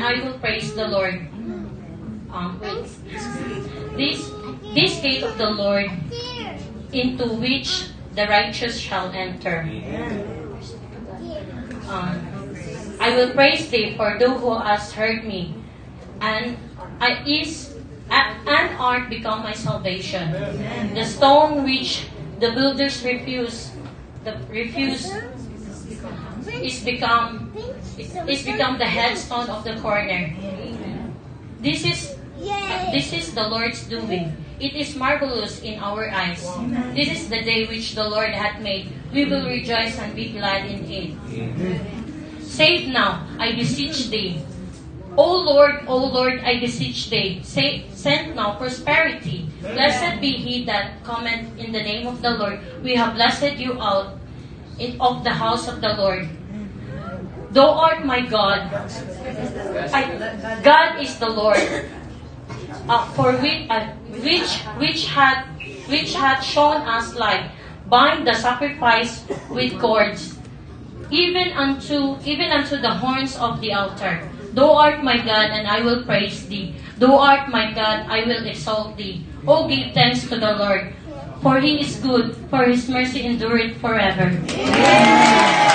I will praise the Lord. Wait. This gate of the Lord, into which the righteous shall enter. I will praise thee, for thou who hast heard me, and art become my salvation. The stone which the builders refuse is become the headstone of the corner. This is the Lord's doing. It is marvelous in our eyes. This is the day which the Lord hath made. We will rejoice and be glad in it. Save now, I beseech thee. O Lord, I beseech thee. Send now prosperity. Blessed be he that cometh in the name of the Lord. We have blessed you out of the house of the Lord. Thou art my God. God is the Lord. Which hath shown us light. Bind the sacrifice with cords, even unto the horns of the altar. Thou art my God, and I will praise thee. Thou art my God, I will exalt thee. O give thanks to the Lord, for he is good, for his mercy endureth forever. Amen.